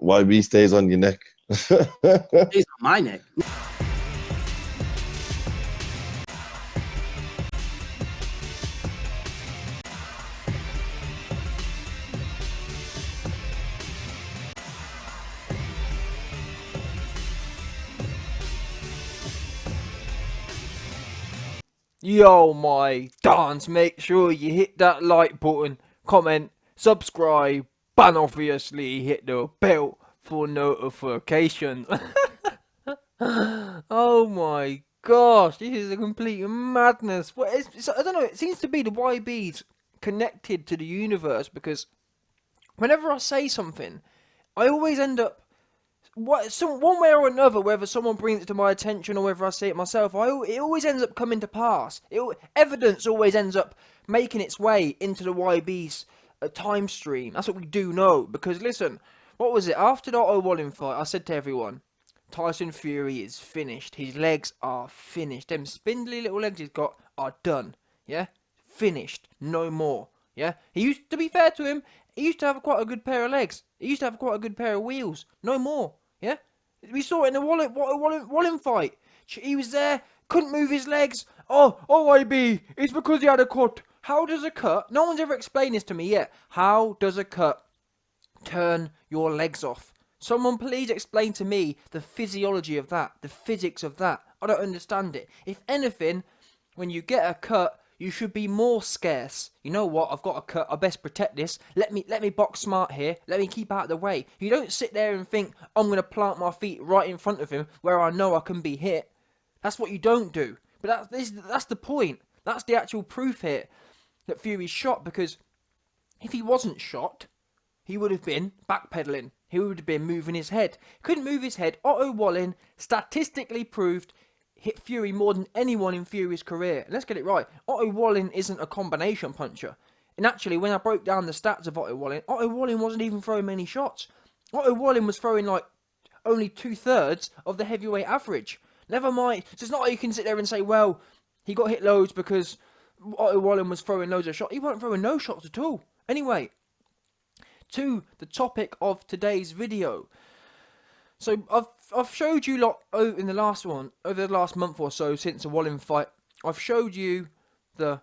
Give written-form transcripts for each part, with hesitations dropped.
YB stays on your neck. It's on my neck. Yo, my dance, make sure you hit that like button, comment, subscribe, and obviously hit the bell for notifications. Oh my gosh, this is a complete madness. Well, I don't know, it seems to be the YB's connected to the universe, because whenever I say something, I always end up one way or another, whether someone brings it to my attention or whether I see it myself, it always ends up coming to pass. Evidence always ends up making its way into the YB's time stream. That's what we do know. Because listen, what was it? After the Otto Wallin fight, I said to everyone, Tyson Fury is finished. His legs are finished. Them spindly little legs he's got are done. Yeah? Finished. No more. Yeah? To be fair to him, he used to have quite a good pair of legs. He used to have quite a good pair of wheels. No more. Yeah? We saw it in the Wallin fight. He was there, couldn't move his legs. Oh, IB, it's because he had a cut. How does a cut, no one's ever explained this to me yet. How does a cut turn your legs off? Someone please explain to me the physiology of that, the physics of that. I don't understand it. If anything, when you get a cut, you should be more scarce. You know what? I've got a cut. I best protect this. Let me box smart here. Let me keep out of the way. You don't sit there and think, I'm going to plant my feet right in front of him where I know I can be hit. That's what you don't do. But that's the point. That's the actual proof here that Fury's shot. Because if he wasn't shot, he would have been backpedaling. He would have been moving his head. Couldn't move his head. Otto Wallin statistically proved hit Fury more than anyone in Fury's career. And let's get it right. Otto Wallin isn't a combination puncher. And actually, when I broke down the stats of Otto Wallin wasn't even throwing many shots. Otto Wallin was throwing like only 2/3 of the heavyweight average. Never mind. So it's not like you can sit there and say, well, he got hit loads because Otto Wallin was throwing loads of shots. He wasn't throwing no shots at all. Anyway, to the topic of today's video. So I've showed you lot over the last month or so since the Wallin fight. I've showed you I've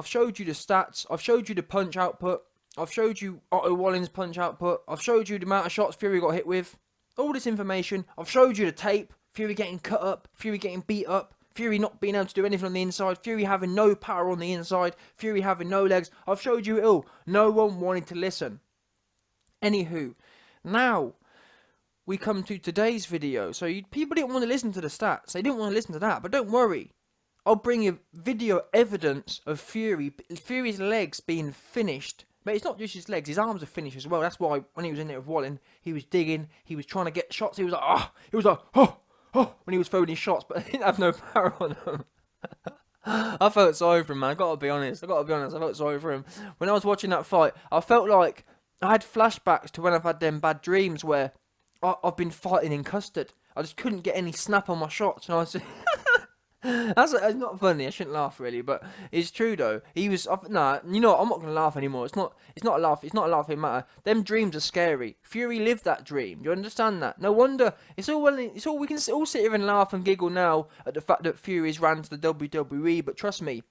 showed you the stats. I've showed you the punch output. I've showed you Otto Wallin's punch output. I've showed you the amount of shots Fury got hit with. All this information. I've showed you the tape. Fury getting cut up. Fury getting beat up. Fury not being able to do anything on the inside. Fury having no power on the inside. Fury having no legs. I've showed you it all. No one wanted to listen. Anywho, now we come to today's video. So people didn't want to listen to the stats. They didn't want to listen to that. But don't worry. I'll bring you video evidence of Fury's legs being finished. But it's not just his legs. His arms are finished as well. That's why when he was in there with Wallin, he was digging. He was trying to get shots. He was like, oh, when he was throwing his shots. But he didn't have no power on them. I felt sorry for him, man. I gotta be honest. I felt sorry for him. When I was watching that fight, I felt like I had flashbacks to when I've had them bad dreams where I've been fighting in custard. I just couldn't get any snap on my shots, and I was. That's not funny. I shouldn't laugh really, but it's true though. He was nah. You know what? I'm not gonna laugh anymore. It's not a laugh. It's not a laughing matter. Them dreams are scary. Fury lived that dream. You understand that? No wonder. It's all we can all sit here and laugh and giggle now at the fact that Fury's ran to the WWE. But trust me.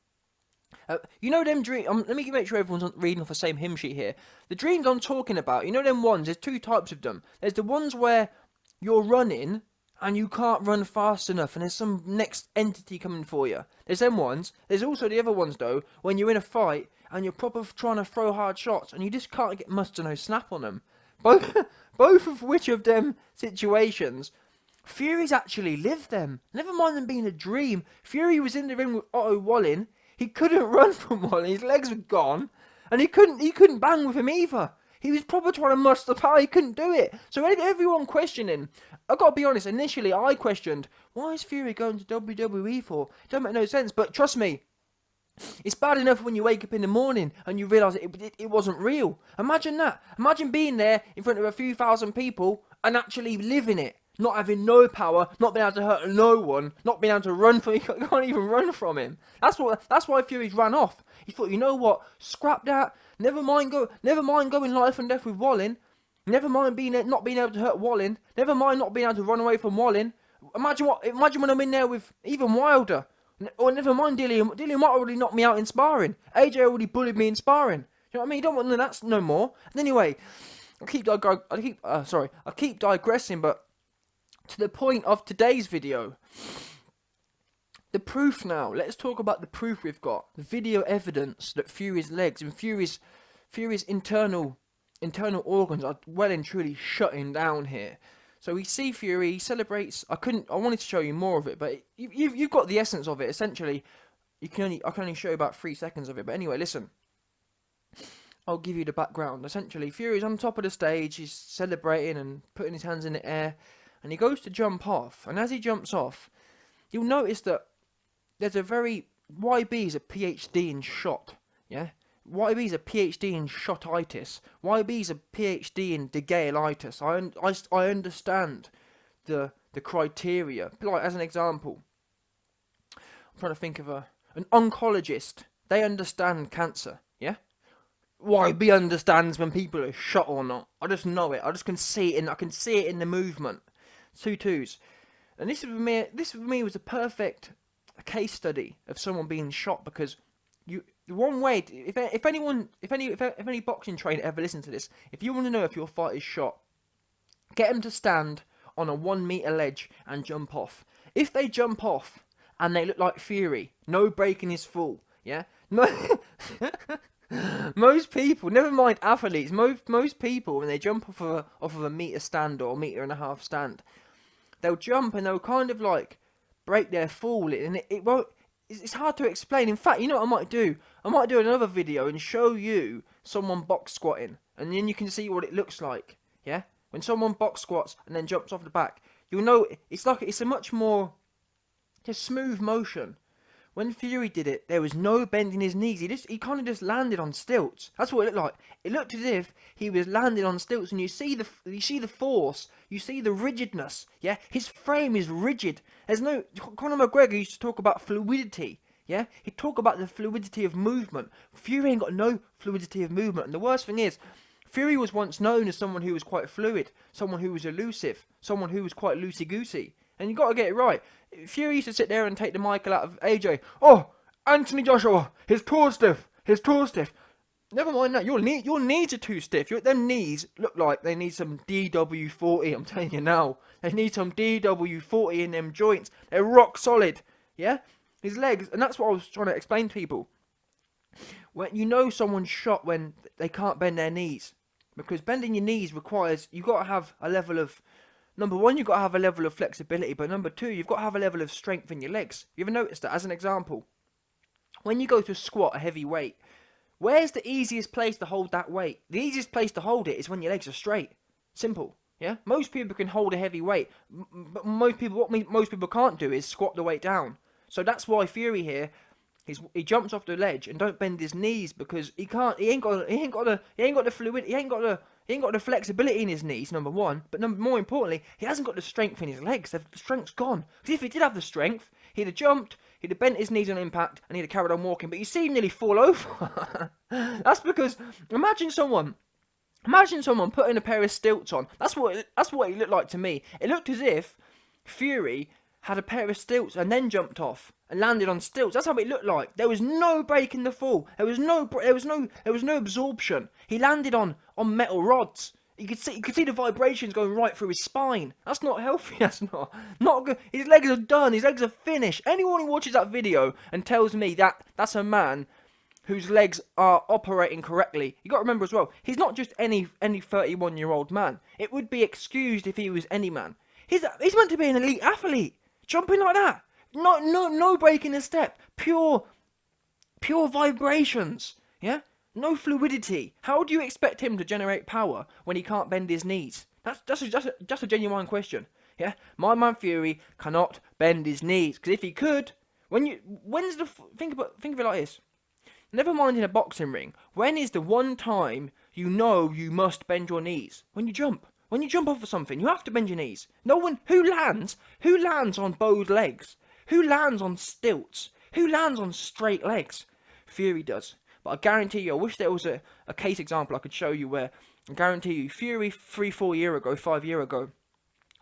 You know them dreams. Let me make sure everyone's reading off the same hymn sheet here. The dreams I'm talking about. You know them ones. There's two types of them. There's the ones where you're running and you can't run fast enough, and there's some next entity coming for you. There's them ones. There's also the other ones though, when you're in a fight and you're proper trying to throw hard shots and you just can't get much to no snap on them. Both of which of them situations, Fury's actually lived them. Never mind them being a dream. Fury was in the ring with Otto Wallin. He couldn't run from Wallin. His legs were gone, and he couldn't bang with him either. He was probably trying to muster power. He couldn't do it. So everyone questioning. I gotta be honest. Initially, I questioned, why is Fury going to WWE for? It don't make no sense. But trust me, it's bad enough when you wake up in the morning and you realise it wasn't real. Imagine that. Imagine being there in front of a few thousand people and actually living it. Not having no power, not being able to hurt no one, not being able to run from him. You can't even run from him. That's why Fury's ran off. He thought, you know what? Scrap that. Never mind going life and death with Wallin. Never mind not being able to hurt Wallin. Never mind not being able to run away from Wallin. Imagine when I'm in there with even Wilder. Or never mind Dillian. Dillian might already knock me out in sparring. AJ already bullied me in sparring. You know what I mean? You don't want that no more. And anyway, I keep digressing, but to the point of today's video, the proof now. Let's talk about the proof we've got. The video evidence that Fury's legs and Fury's internal organs are well and truly shutting down here. So we see Fury, he celebrates. I wanted to show you more of it, but you've got the essence of it. Essentially, I can only show you about 3 seconds of it. But anyway, listen. I'll give you the background. Essentially, Fury's on top of the stage. He's celebrating and putting his hands in the air, and he goes to jump off. And as he jumps off, you'll notice that there's a very YB's a PhD in shot. Yeah. YB's a PhD in shotitis. YB's a PhD in degalealitis. I understand the criteria. Like, as an example, I'm trying to think of an oncologist. They understand cancer, yeah? YB understands when people are shot or not. I just know it. I just can see it, I can see it in the movement. 2 twos. And this for me was a perfect case study of someone being shot, because the one way, if any boxing trainer ever listens to this, if you want to know if your fight is shot, get them to stand on a 1 meter ledge and jump off. If they jump off and they look like Fury, no breaking his fall, yeah. Most people, never mind athletes, most people when they jump off of a meter stand or 1.5 meter stand, they'll jump and they'll kind of like break their fall, and it won't. It's hard to explain. In fact, you know what I might do? I might do another video and show you someone box squatting, and then you can see what it looks like. Yeah, when someone box squats and then jumps off the back, you'll know it's a much more just smooth motion. When Fury did it, there was no bending his knees. He kind of just landed on stilts. That's what it looked like. It looked as if he was landing on stilts, and you see the force, you see the rigidness. Yeah, his frame is rigid. There's no. Conor McGregor used to talk about fluidity. Yeah, he'd talk about the fluidity of movement. Fury ain't got no fluidity of movement, and the worst thing is, Fury was once known as someone who was quite fluid, someone who was elusive, someone who was quite loosey-goosey. And you got to get it right. Fury used to sit there and take the mic out of AJ. Oh, Anthony Joshua, his tor's stiff. Never mind that. Your knees are too stiff. Them knees look like they need some DW40. I'm telling you now. They need some DW40 in them joints. They're rock solid. Yeah? His legs, and that's what I was trying to explain to people. When you know someone's shot when they can't bend their knees. Because bending your knees requires, you've got to have a level of, number one, you've got to have a level of flexibility, but number two, you've got to have a level of strength in your legs. You ever noticed that? As an example, when you go to squat a heavy weight, where's the easiest place to hold that weight? The easiest place to hold it is when your legs are straight. Simple. Yeah? Most people can hold a heavy weight, but most people can't do is squat the weight down. So that's why Fury here, he jumps off the ledge and don't bend his knees, because he ain't got the flexibility in his knees, number one, but more importantly, he hasn't got the strength in his legs. The strength's gone. Because if he did have the strength, he'd have jumped, he'd have bent his knees on impact, and he'd have carried on walking. But you see him nearly fall over. That's because imagine someone putting a pair of stilts on. That's what it looked like to me. It looked as if Fury had a pair of stilts and then jumped off and landed on stilts. That's how it looked like. There was no break in the fall. There was no absorption. He landed on metal rods. You could see the vibrations going right through his spine. That's not healthy. That's not good. His legs are done. His legs are finished. Anyone who watches that video and tells me that that's a man whose legs are operating correctly, you got to remember as well, he's not just any 31-year-old man. It would be excused if he was any man. He's meant to be an elite athlete. Jumping like that. No breaking a step. Pure vibrations. Yeah? No fluidity. How do you expect him to generate power when he can't bend his knees? That's just a genuine question. Yeah? My man Fury cannot bend his knees. Because if he could, think of it like this. Never mind in a boxing ring. When is the one time you know you must bend your knees? When you jump. When you jump off of something, you have to bend your knees. No one who lands on bowed legs, who lands on stilts, who lands on straight legs. Fury does. But I guarantee you, I wish there was a case example I could show you where I guarantee you, Fury 5 year ago,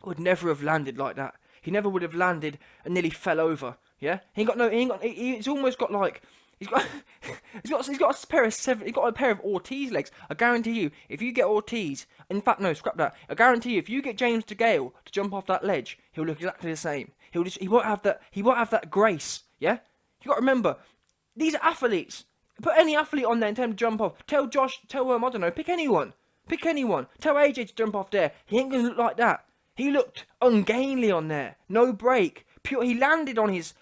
would never have landed like that. He never would have landed and nearly fell over. Yeah, he ain't got no. He ain't got. He's almost got like. He's got. He's got a pair of seven. He's got a pair of Ortiz legs. I guarantee you, if you get Ortiz, in fact, no, scrap that. I guarantee you, if you get James DeGale to jump off that ledge, he'll look exactly the same. He won't have that. He won't have that grace. Yeah, you got to remember, these are athletes. Put any athlete on there and tell him to jump off. Tell Josh. Tell I don't know. Pick anyone. Pick anyone. Tell AJ to jump off there. He ain't gonna look like that. He looked ungainly on there. No break. Pure. He landed on his.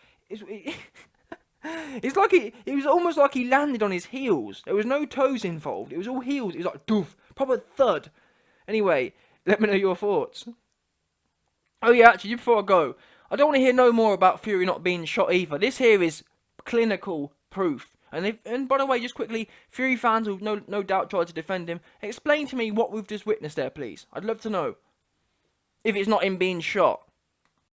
It's like it was almost like he landed on his heels. There was no toes involved. It was all heels. It was like doof, proper thud. Anyway, let me know your thoughts. Oh yeah, actually, before I go, I don't want to hear no more about Fury not being shot either. This here is clinical proof. And by the way, just quickly, Fury fans will no doubt try to defend him. Explain to me what we've just witnessed there, please. I'd love to know. If it's not him being shot.